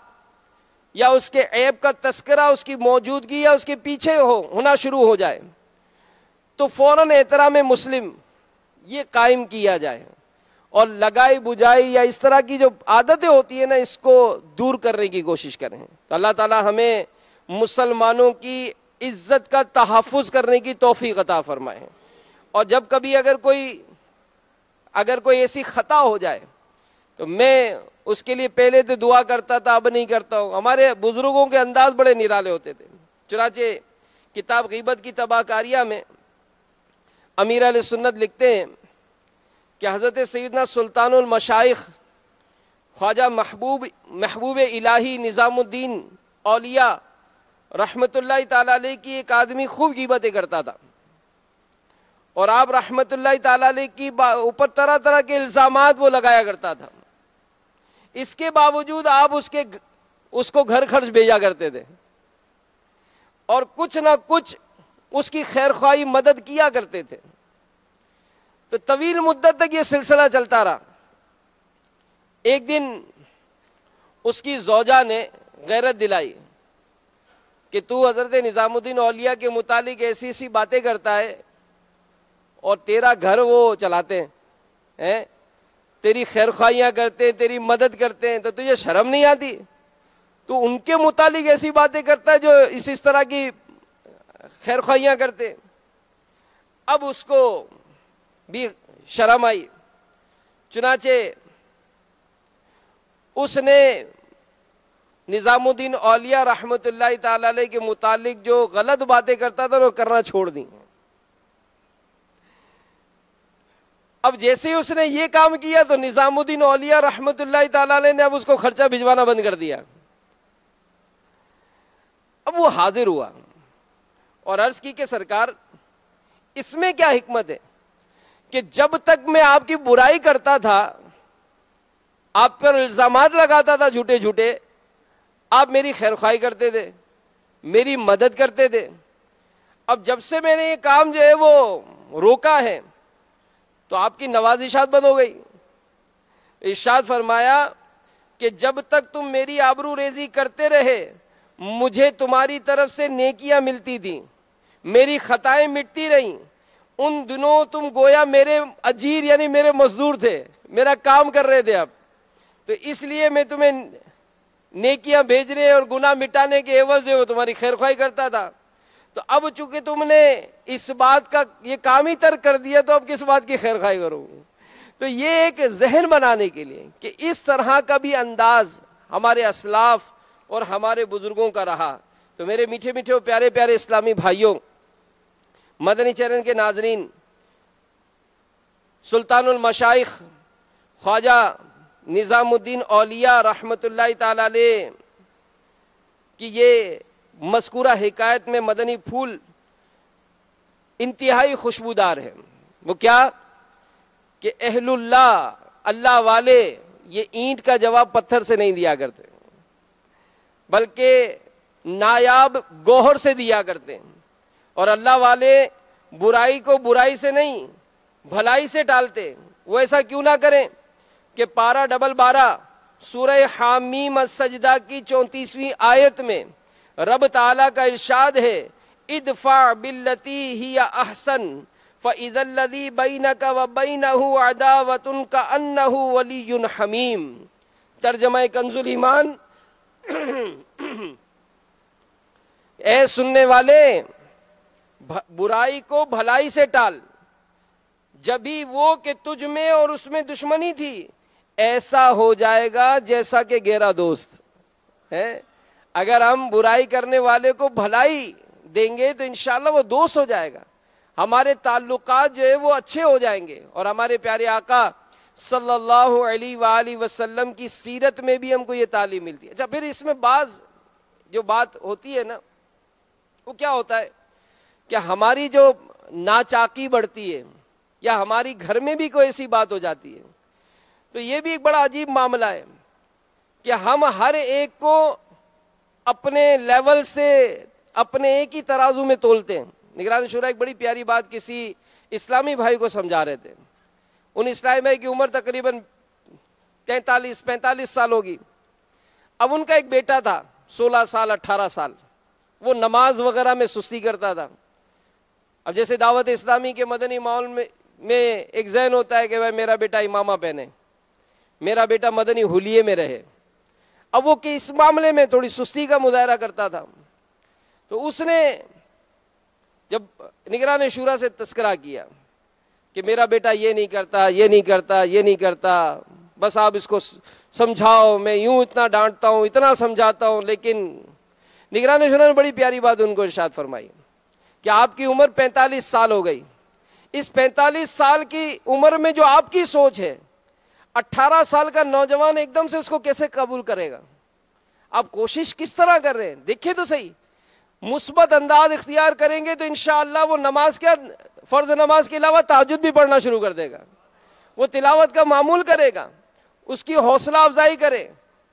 یا اس کے عیب کا تذکرہ اس کی موجودگی یا اس کے پیچھے ہونا شروع ہو جائے تو فوراً احترام مسلم یہ قائم کیا جائے، اور لگائی بجائی یا اس طرح کی جو عادتیں ہوتی ہیں نا، اس کو دور کرنے کی کوشش کریں۔ تو اللہ تعالی ہمیں مسلمانوں کی عزت کا تحفظ کرنے کی توفیق عطا فرمائے۔ اور جب کبھی اگر کوئی ایسی خطا ہو جائے تو میں اس کے لیے پہلے تو دعا کرتا تھا، اب نہیں کرتا ہوں۔ ہمارے بزرگوں کے انداز بڑے نرالے ہوتے تھے۔ چنانچہ کتاب غیبت کی تباہ کاریہ میں امیر اہل سنت لکھتے ہیں کہ حضرت سیدنا سلطان المشائخ خواجہ محبوب الہی نظام الدین اولیاء رحمت اللہ تعالی علیہ کی ایک آدمی خوب غیبتیں کرتا تھا، اور آپ رحمت اللہ تعالی علیہ کی اوپر طرح طرح کے الزامات وہ لگایا کرتا تھا۔ اس کے باوجود آپ اس کو گھر خرچ بھیجا کرتے تھے اور کچھ نہ کچھ اس کی خیر خواہی مدد کیا کرتے تھے۔ تو طویل مدت تک یہ سلسلہ چلتا رہا۔ ایک دن اس کی زوجہ نے غیرت دلائی کہ تو حضرت نظام الدین اولیاء کے متعلق ایسی ایسی باتیں کرتا ہے اور تیرا گھر وہ چلاتے ہیں، تیری خیر خواہیاں کرتے ہیں، تیری مدد کرتے ہیں، تو تجھے شرم نہیں آتی؟ تو ان کے متعلق ایسی باتیں کرتا ہے جو اس طرح کی خیر خواہیاں کرتے۔ اب اس کو بھی شرم آئی، چنانچہ اس نے نظام الدین اولیاء رحمت اللہ تعالی علیہ کے متعلق جو غلط باتیں کرتا تھا وہ کرنا چھوڑ دی۔ اب جیسے ہی اس نے یہ کام کیا تو نظام الدین اولیاء رحمت اللہ تعالی علیہ نے اب اس کو خرچہ بھجوانا بند کر دیا۔ اب وہ حاضر ہوا اور عرض کی کہ سرکار، اس میں کیا حکمت ہے کہ جب تک میں آپ کی برائی کرتا تھا، آپ پر الزامات لگاتا تھا جھوٹے جھوٹے، آپ میری خیر خواہی کرتے تھے، میری مدد کرتے تھے۔ اب جب سے میں نے یہ کام جو ہے وہ روکا ہے تو آپ کی نوازشات بند ہو گئی۔ ارشاد فرمایا کہ جب تک تم میری آبرو ریزی کرتے رہے مجھے تمہاری طرف سے نیکیاں ملتی تھیں، میری خطائیں مٹتی رہیں۔ ان دنوں تم گویا میرے اجیر یعنی میرے مزدور تھے، میرا کام کر رہے تھے اب، تو اس لیے میں تمہیں نیکیاں بھیجنے اور گناہ مٹانے کے عوض جو تمہاری خیر خواہی کرتا تھا۔ تو اب چونکہ تم نے اس بات کا یہ کام ہی ترک کر دیا تو اب کس بات کی خیر خواہی کروں؟ تو یہ ایک ذہن بنانے کے لیے کہ اس طرح کا بھی انداز ہمارے اسلاف اور ہمارے بزرگوں کا رہا۔ تو میرے میٹھے میٹھے اور پیارے پیارے اسلامی بھائیوں، مدنی چینل کے ناظرین، سلطان المشائخ خواجہ نظام الدین اولیاء رحمت اللہ تعالی علیہ کی یہ مذکورہ حکایت میں مدنی پھول انتہائی خوشبودار ہے۔ وہ کیا کہ اہل اللہ، اللہ والے، یہ اینٹ کا جواب پتھر سے نہیں دیا کرتے بلکہ نایاب گوہر سے دیا کرتے ہیں، اور اللہ والے برائی کو برائی سے نہیں بھلائی سے ٹالتے۔ وہ ایسا کیوں نہ کریں کہ پارہ ڈبل 12 سورہ حامیم السجدہ کی 34ویں آیت میں رب تعالیٰ کا ارشاد ہے، ادفع باللتی ہی احسن فاذا الذی بینک وبینہ عداوۃ کأنہ ولی حمیم۔ ترجمہ کنز الایمان، اے سننے والے، برائی کو بھلائی سے ٹال، جبھی وہ کہ تجھ میں اور اس میں دشمنی تھی ایسا ہو جائے گا جیسا کہ گہرا دوست ہے۔ اگر ہم برائی کرنے والے کو بھلائی دیں گے تو انشاءاللہ وہ دوست ہو جائے گا، ہمارے تعلقات جو ہے وہ اچھے ہو جائیں گے. اور ہمارے پیارے آقا صلی اللہ علیہ وآلہ وسلم کی سیرت میں بھی ہم کو یہ تعلیم ملتی ہے. اچھا، پھر اس میں بعض جو بات ہوتی ہے نا، وہ کیا ہوتا ہے کہ ہماری جو ناچاقی بڑھتی ہے یا ہماری گھر میں بھی کوئی ایسی بات ہو جاتی ہے، تو یہ بھی ایک بڑا عجیب معاملہ ہے کہ ہم ہر ایک کو اپنے لیول سے اپنے ایک ہی ترازو میں تولتے ہیں. نگران شورا ایک بڑی پیاری بات کسی اسلامی بھائی کو سمجھا رہے تھے. ان اسلامی بھائی کی عمر تقریباً 43-45 سال ہوگی. اب ان کا ایک بیٹا تھا 16 سال 18 سال، وہ نماز وغیرہ میں سستی کرتا تھا. اب جیسے دعوت اسلامی کے مدنی ماحول میں ایک ذہن ہوتا ہے کہ بھائی میرا بیٹا امامہ پہنے، میرا بیٹا مدنی حلیے میں رہے. اب وہ کہ اس معاملے میں تھوڑی سستی کا مظاہرہ کرتا تھا، تو اس نے جب نگران شورا سے تذکرہ کیا کہ میرا بیٹا یہ نہیں کرتا، یہ نہیں کرتا، یہ نہیں کرتا، بس آپ اس کو سمجھاؤ، میں یوں اتنا ڈانٹتا ہوں، اتنا سمجھاتا ہوں، لیکن نگران شورا نے بڑی پیاری بات ان کو ارشاد فرمائی کہ آپ کی عمر 45 سال ہو گئی. اس 45 سال کی عمر میں جو آپ کی سوچ ہے، 18 سال کا نوجوان ایک دم سے اس کو کیسے قبول کرے گا؟ آپ کوشش کس طرح کر رہے ہیں؟ دیکھیں تو صحیح. مثبت انداز اختیار کریں گے تو انشاءاللہ وہ نماز کیا، فرض نماز کے علاوہ تہجد بھی پڑھنا شروع کر دے گا، وہ تلاوت کا معمول کرے گا، اس کی حوصلہ افزائی کریں،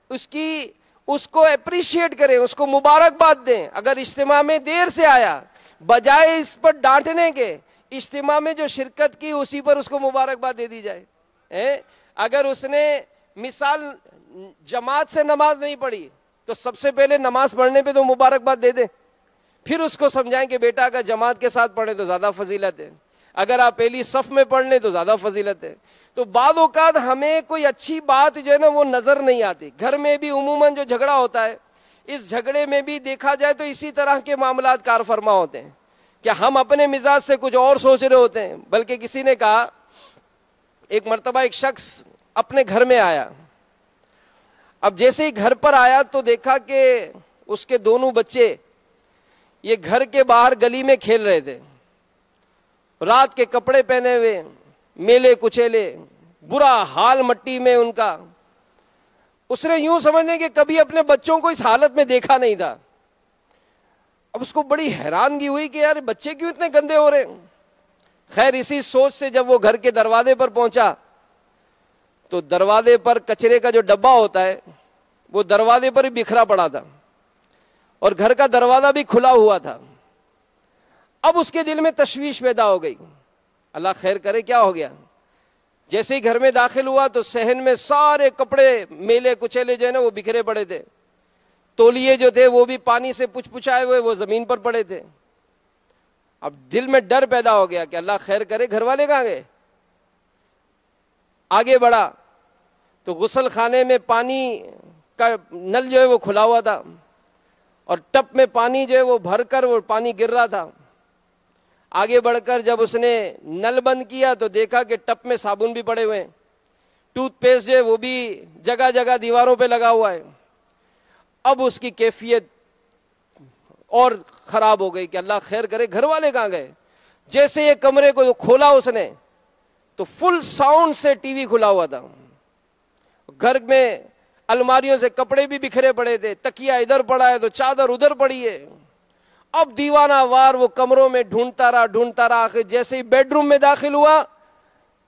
اس کو اپریشیٹ کریں، اس کو مبارکباد دیں. اگر اجتماع میں دیر سے آیا، بجائے اس پر ڈانٹنے کے، اجتماع میں جو شرکت کی اسی پر اس کو مبارکباد دے دی جائے. اگر اس نے مثال جماعت سے نماز نہیں پڑھی تو سب سے پہلے نماز پڑھنے پہ تو مبارکباد دے دیں، پھر اس کو سمجھائیں کہ بیٹا اگر جماعت کے ساتھ پڑھے تو زیادہ فضیلت ہے، اگر آپ پہلی صف میں پڑھ لیں تو زیادہ فضیلت ہے. تو بعض اوقات ہمیں کوئی اچھی بات جو ہے نا وہ نظر نہیں آتی. گھر میں بھی عموماً جو جھگڑا ہوتا ہے، اس جھگڑے میں بھی دیکھا جائے تو اسی طرح کے معاملات کار فرما ہوتے ہیں کہ ہم اپنے مزاج سے کچھ اور سوچ رہے ہوتے ہیں. بلکہ کسی نے کہا ایک مرتبہ ایک شخص اپنے گھر میں آیا. اب جیسے ہی گھر پر آیا تو دیکھا کہ اس کے دونوں بچے یہ گھر کے باہر گلی میں کھیل رہے تھے، رات کے کپڑے پہنے ہوئے، میلے کچیلے، برا حال مٹی میں ان کا. اس نے یوں سمجھنے کہ کبھی اپنے بچوں کو اس حالت میں دیکھا نہیں تھا. اب اس کو بڑی حیرانگی ہوئی کہ یار بچے کیوں اتنے گندے ہو رہے ہیں. خیر اسی سوچ سے جب وہ گھر کے دروازے پر پہنچا تو دروازے پر کچرے کا جو ڈبہ ہوتا ہے وہ دروازے پر ہی بکھرا پڑا تھا اور گھر کا دروازہ بھی کھلا ہوا تھا. اب اس کے دل میں تشویش پیدا ہو گئی. اللہ خیر کرے کیا ہو گیا. جیسے ہی گھر میں داخل ہوا تو صحن میں سارے کپڑے میلے کچیلے جو ہے نا وہ بکھرے پڑے تھے، تولیے جو تھے وہ بھی پانی سے پچپچائے ہوئے وہ زمین پر پڑے تھے. اب دل میں ڈر پیدا ہو گیا کہ اللہ خیر کرے گھر والے کہاں گئے. آگے بڑھا تو غسل خانے میں پانی کا نل جو ہے وہ کھلا ہوا تھا اور ٹپ میں پانی جو ہے وہ بھر کر وہ پانی گر رہا تھا. آگے بڑھ کر جب اس نے نل بند کیا تو دیکھا کہ ٹپ میں صابن بھی پڑے ہوئے ہیں، ٹوتھ پیسٹ جو ہے وہ بھی جگہ جگہ دیواروں پہ لگا ہوا ہے. اب اس کی کیفیت اور خراب ہو گئی کہ اللہ خیر کرے گھر والے کہاں گئے. جیسے یہ کمرے کو کھولا اس نے تو فل ساؤنڈ سے ٹی وی کھلا ہوا تھا. گھر میں الماریوں سے کپڑے بھی بکھرے پڑے تھے، تکیا ادھر پڑا ہے تو چادر ادھر پڑی ہے. اب دیوانہ وار وہ کمروں میں ڈھونڈتا رہا. آخر جیسے ہی بیڈ روم میں داخل ہوا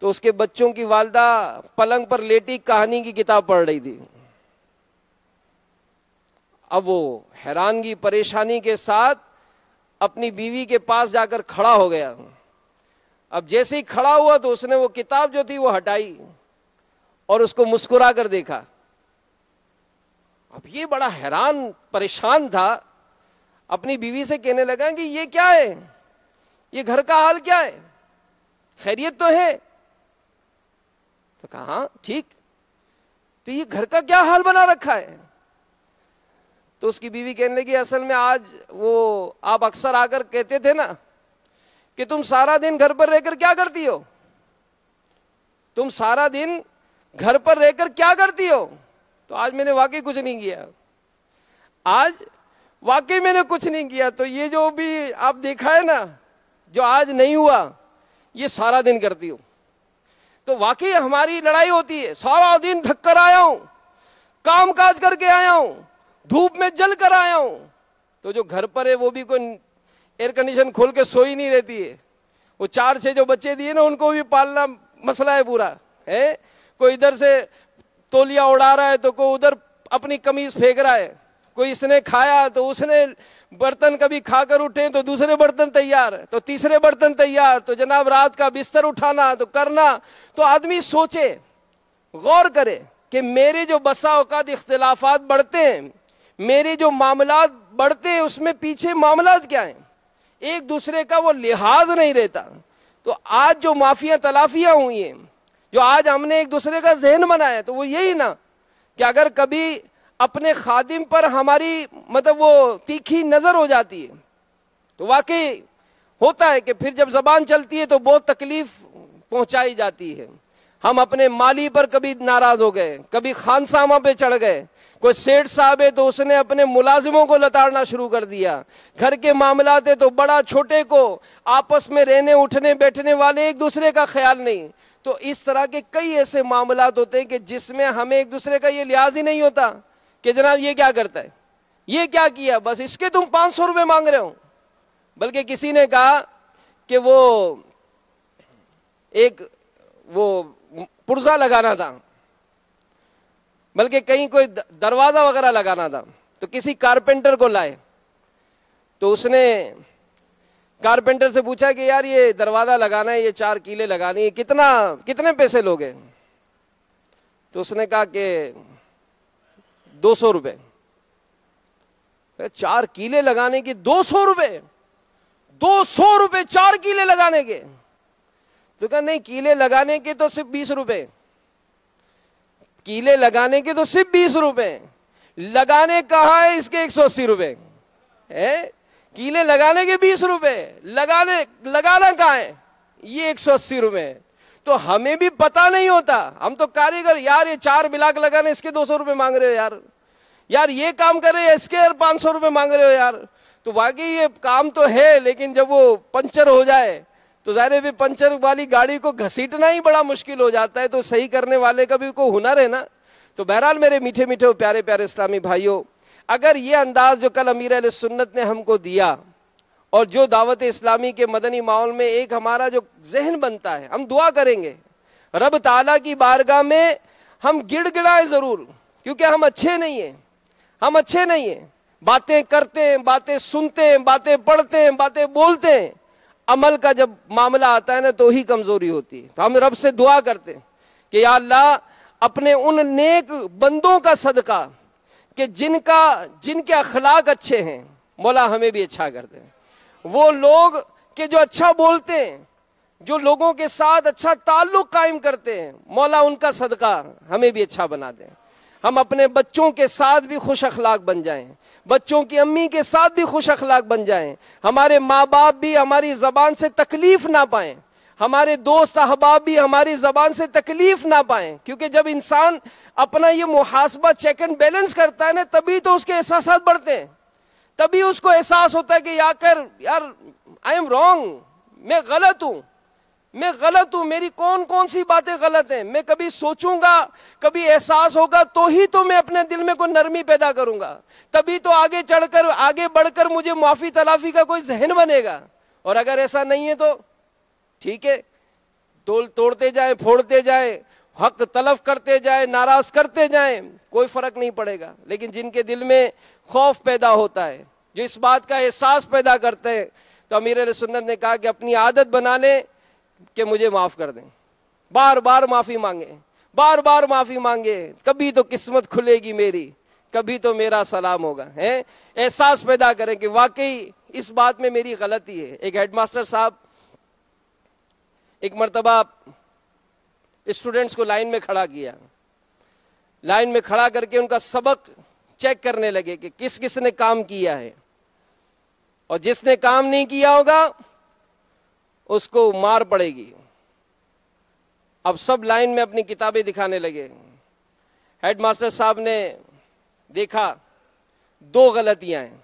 تو اس کے بچوں کی والدہ پلنگ پر لیٹی کہانی کی کتاب پڑھ رہی تھی. اب وہ حیرانگی پریشانی کے ساتھ اپنی بیوی کے پاس جا کر کھڑا ہو گیا. اب جیسے ہی کھڑا ہوا تو اس نے وہ کتاب جو تھی وہ ہٹائی اور اس کو مسکرا کر دیکھا. اب یہ بڑا حیران پریشان تھا، اپنی بیوی سے کہنے لگا کہ یہ کیا ہے، یہ گھر کا حال کیا ہے، خیریت تو ہے. تو کہا ہاں ٹھیک، تو یہ گھر کا کیا حال بنا رکھا ہے. تو اس کی بیوی کہنے لگی اصل میں آج وہ آپ اکثر آ کر کہتے تھے نا کہ تم سارا دن گھر پر رہ کر کیا کرتی ہو، تم سارا دن گھر پر رہ کر کیا کرتی ہو. تو آج میں نے واقعی کچھ نہیں کیا. آج واقعی میں نے کچھ نہیں کیا، تو یہ جو بھی آپ دیکھا ہے نا، جو آج نہیں ہوا، یہ سارا دن کرتی ہوں. تو واقعی ہماری لڑائی ہوتی ہے. سارا دن تھک کر آیا ہوں، کام کاج کر کے آیا ہوں، دھوپ میں جل کر آیا ہوں. تو جو گھر پر ہے وہ بھی کوئی ایئر کنڈیشن کھول کے سوئی نہیں رہتی ہے. وہ 4-6 جو بچے دیے نا، ان کو بھی پالنا مسئلہ ہے پورا ہے. کوئی ادھر سے تولیا اڑا رہا ہے تو کوئی ادھر اپنی قمیض پھینک رہا ہے. کوئی اس نے کھایا تو اس نے برتن کبھی کھا کر اٹھے تو دوسرے برتن تیار، تو تیسرے برتن تیار، تو جناب رات کا بستر اٹھانا تو کرنا. تو آدمی سوچے، غور کرے کہ میرے جو بسا اوقات اختلافات بڑھتے ہیں، میرے جو معاملات بڑھتے ہیں، اس میں پیچھے معاملات کیا ہیں؟ ایک دوسرے کا وہ لحاظ نہیں رہتا. تو آج جو معافیاں تلافیاں ہوئی ہیں، جو آج ہم نے ایک دوسرے کا ذہن بنایا، تو وہ یہی نا کہ اگر کبھی اپنے خادم پر ہماری وہ تیکھی نظر ہو جاتی ہے، تو واقعی ہوتا ہے کہ پھر جب زبان چلتی ہے تو بہت تکلیف پہنچائی جاتی ہے. ہم اپنے مالی پر کبھی ناراض ہو گئے، کبھی خانسامہ پہ چڑھ گئے. کوئی سیٹ صاحب ہے تو اس نے اپنے ملازموں کو لتاڑنا شروع کر دیا. گھر کے معاملات ہے تو بڑا چھوٹے کو، آپس میں رہنے اٹھنے بیٹھنے والے ایک دوسرے کا خیال نہیں. تو اس طرح کے کئی ایسے معاملات ہوتے ہیں کہ جس میں ہمیں ایک دوسرے کا یہ لحاظ ہی نہیں ہوتا کہ جناب یہ کیا کرتا ہے، یہ کیا کیا، بس اس کے تم 500 روپے مانگ رہے ہو. بلکہ کسی نے کہا کہ وہ ایک پرزا لگانا تھا، بلکہ کہیں کوئی دروازہ وغیرہ لگانا تھا، تو کسی کارپینٹر کو لائے. تو اس نے کارپینٹر سے پوچھا کہ یار یہ دروازہ لگانا ہے، یہ 4 کیلیں لگانی ہے، کتنے پیسے لوگے؟ تو اس نے کہا کہ 200 روپے. 4 کیلیں لگانے کی 200 روپے؟ 200 روپے 4 کیلیں لگانے کے؟ تو کہا نہیں، کیلے لگانے کے تو صرف 20 روپے، کیلے لگانے کے تو صرف 20 روپے، لگانے کہاں ہے اس کے 180 روپے. کیلے لگانے کے 20 روپے، لگانا کہاں ہے یہ 180 روپے. تو ہمیں بھی پتا نہیں ہوتا، ہم تو کاریگر، یار یہ 4 بلاک لگانے اس کے 200 روپے مانگ رہے ہو یار یہ کام کر رہے ہیں اس کے 500 روپے مانگ رہے ہو یار. تو واقعی یہ کام تو ہے، لیکن جب وہ پنچر ہو جائے تو ظاہر ہے پنچر والی گاڑی کو گھسیٹنا ہی بڑا مشکل ہو جاتا ہے. تو صحیح کرنے والے کا بھی کوئی ہنر ہے نا. تو بہرحال میرے میٹھے میٹھے پیارے پیارے اسلامی بھائیوں، اگر یہ انداز جو کل امیر اہل سنت نے ہم کو دیا، اور جو دعوت اسلامی کے مدنی ماحول میں ایک ہمارا جو ذہن بنتا ہے، ہم دعا کریں گے رب تعالیٰ کی بارگاہ میں، ہم گڑ گڑائیں ضرور، کیونکہ ہم اچھے نہیں ہیں. باتیں کرتے ہیں، باتیں سنتے ہیں، باتیں پڑھتے ہیں، باتیں بولتے ہیں، عمل کا جب معاملہ آتا ہے نا تو ہی کمزوری ہوتی ہے. تو ہم رب سے دعا کرتے ہیں کہ یا اللہ اپنے ان نیک بندوں کا صدقہ کہ جن کے اخلاق اچھے ہیں، مولا ہمیں بھی اچھا کر دیں. وہ لوگ کہ جو اچھا بولتے ہیں، جو لوگوں کے ساتھ اچھا تعلق قائم کرتے ہیں، مولا ان کا صدقہ ہمیں بھی اچھا بنا دیں. ہم اپنے بچوں کے ساتھ بھی خوش اخلاق بن جائیں، بچوں کی امی کے ساتھ بھی خوش اخلاق بن جائیں، ہمارے ماں باپ بھی ہماری زبان سے تکلیف نہ پائیں، ہمارے دوست احباب بھی ہماری زبان سے تکلیف نہ پائیں. کیونکہ جب انسان اپنا یہ محاسبہ چیک اینڈ بیلنس کرتا ہے نا، تبھی تو اس کے احساسات بڑھتے ہیں، تبھی اس کو احساس ہوتا ہے کہ یار آئی ایم رانگ، میں غلط ہوں، میری کون سی باتیں غلط ہیں. میں کبھی سوچوں گا، کبھی احساس ہوگا تو ہی تو میں اپنے دل میں کوئی نرمی پیدا کروں گا، تبھی تو آگے بڑھ کر مجھے معافی تلافی کا کوئی ذہن بنے گا. اور اگر ایسا نہیں ہے تو ٹھیک ہے، توڑتے جائیں، پھوڑتے جائیں، حق تلف کرتے جائیں، ناراض کرتے جائیں، کوئی فرق نہیں پڑے گا. لیکن جن کے دل میں خوف پیدا ہوتا ہے، جو اس بات کا احساس پیدا کرتے ہیں، تو امیر اہل سنت نے کہا کہ اپنی عادت بنا لیں کہ مجھے معاف کر دیں، بار بار معافی مانگے، کبھی تو قسمت کھلے گی میری، کبھی تو میرا سلام ہوگا. احساس پیدا کریں کہ واقعی اس بات میں میری غلطی ہے. ایک ہیڈ ماسٹر صاحب ایک مرتبہ اسٹوڈنٹس کو لائن میں کھڑا کیا، لائن میں کھڑا کر کے ان کا سبق چیک کرنے لگے کہ کس نے کام کیا ہے، اور جس نے کام نہیں کیا ہوگا اس کو مار پڑے گی. اب سب لائن میں اپنی کتابیں دکھانے لگے. ہیڈ ماسٹر صاحب نے دیکھا دو غلطیاں ہیں،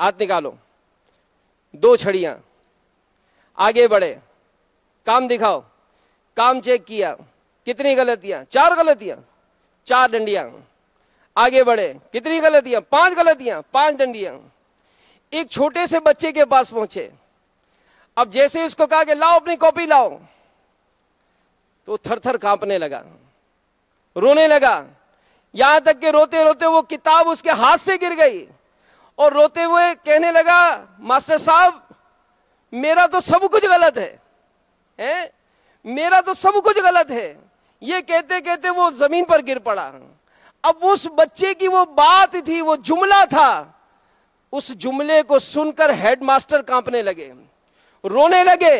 ہاتھ نکالو، دو چھڑیاں، آگے بڑھے، کام دکھاؤ، کام چیک کیا، کتنی غلطیاں؟ 4 غلطیاں، 4 ڈنڈیاں، آگے بڑھے، کتنی غلطیاں؟ 5 غلطیاں، 5 ڈنڈیاں۔ ایک چھوٹے سے بچے کے پاس پہنچے، اب جیسے اس کو کہا کہ لاؤ اپنی کاپی لاؤ، تو تھر تھر کانپنے لگا، رونے لگا، یہاں تک کہ روتے روتے وہ کتاب اس کے ہاتھ سے گر گئی، اور روتے ہوئے کہنے لگا ماسٹر صاحب میرا تو سب کچھ غلط ہے، میرا تو سب کچھ غلط ہے۔ یہ کہتے کہتے وہ زمین پر گر پڑا۔ اب اس بچے کی وہ بات تھی، وہ جملہ تھا، اس جملے کو سن کر ہیڈ ماسٹر کانپنے لگے، رونے لگے۔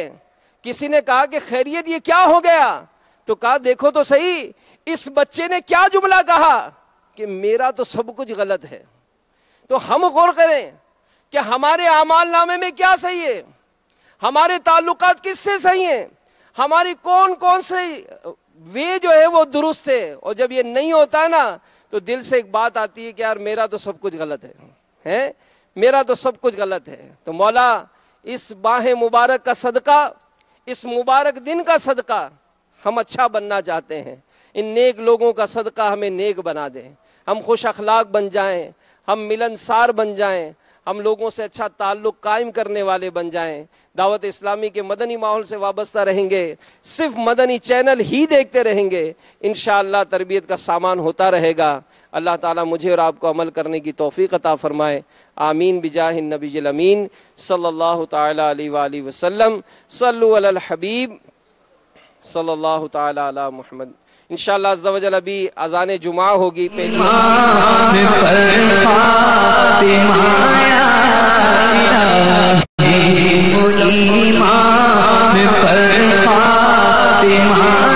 کسی نے کہا کہ خیریت یہ کیا ہو گیا؟ تو کہا دیکھو تو صحیح، اس بچے نے کیا جملہ کہا کہ میرا تو سب کچھ غلط ہے۔ تو ہم غور کریں کہ ہمارے اعمال نامے میں کیا صحیح ہے، ہمارے تعلقات کس سے صحیح ہیں، ہماری کون کون سے وے جو ہے وہ درست ہے۔ اور جب یہ نہیں ہوتا ہے نا تو دل سے ایک بات آتی ہے کہ یار میرا تو سب کچھ غلط ہے، میرا تو سب کچھ غلط ہے۔ تو مولا اس ماہ مبارک کا صدقہ، اس مبارک دن کا صدقہ ہم اچھا بننا چاہتے ہیں، ان نیک لوگوں کا صدقہ ہمیں نیک بنا دے، ہم خوش اخلاق بن جائیں، ہم ملنسار بن جائیں، ہم لوگوں سے اچھا تعلق قائم کرنے والے بن جائیں، دعوت اسلامی کے مدنی ماحول سے وابستہ رہیں گے، صرف مدنی چینل ہی دیکھتے رہیں گے، انشاءاللہ تربیت کا سامان ہوتا رہے گا۔ اللہ تعالیٰ مجھے اور آپ کو عمل کرنے کی توفیق عطا فرمائے، آمین بجاہ النبی الامین صلی اللہ تعالیٰ علیہ وآلہ وسلم۔ صلو علی الحبیب صلی اللہ تعالیٰ علی محمد۔ انشاءاللہ عز و جل ابھی اذان جمعہ ہوگی، پہلی ایمان پر فاطمہ